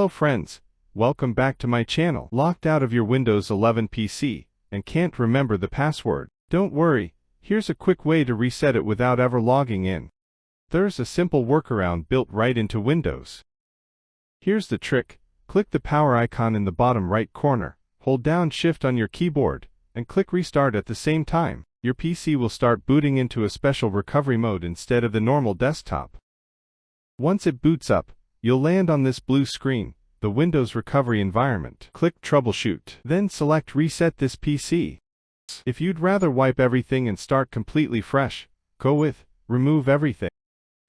Hello friends, welcome back to my channel. Locked out of your Windows 11 PC and can't remember the password? Don't worry, here's a quick way to reset it without ever logging in. There's a simple workaround built right into Windows. Here's the trick: click the power icon in the bottom right corner, hold down Shift on your keyboard, and click Restart at the same time. Your PC will start booting into a special recovery mode instead of the normal desktop. Once it boots up, you'll land on this blue screen, the Windows recovery environment. Click Troubleshoot. Then select Reset this PC. If you'd rather wipe everything and start completely fresh, go with Remove Everything.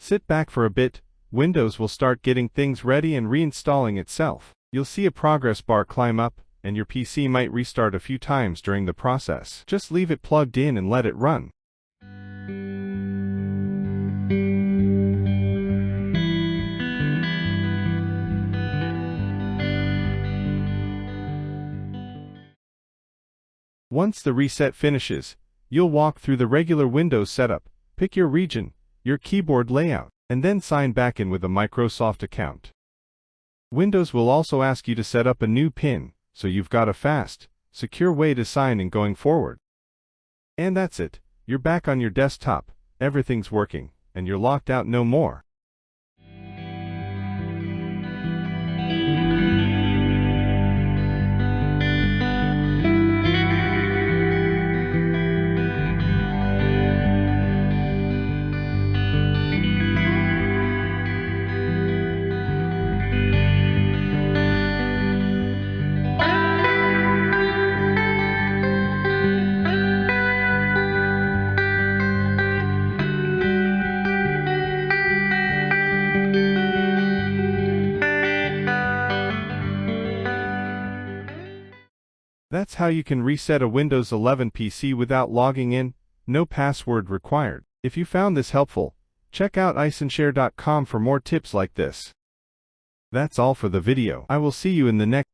Sit back for a bit, Windows will start getting things ready and reinstalling itself. You'll see a progress bar climb up, and your PC might restart a few times during the process. Just leave it plugged in and let it run. Once the reset finishes, you'll walk through the regular Windows setup, pick your region, your keyboard layout, and then sign back in with a Microsoft account. Windows will also ask you to set up a new PIN, so you've got a fast, secure way to sign in going forward. And that's it, you're back on your desktop, everything's working, and you're locked out no more. That's how you can reset a Windows 11 PC without logging in, no password required. If you found this helpful, check out iceandshare.com for more tips like this. That's all for the video. I will see you in the next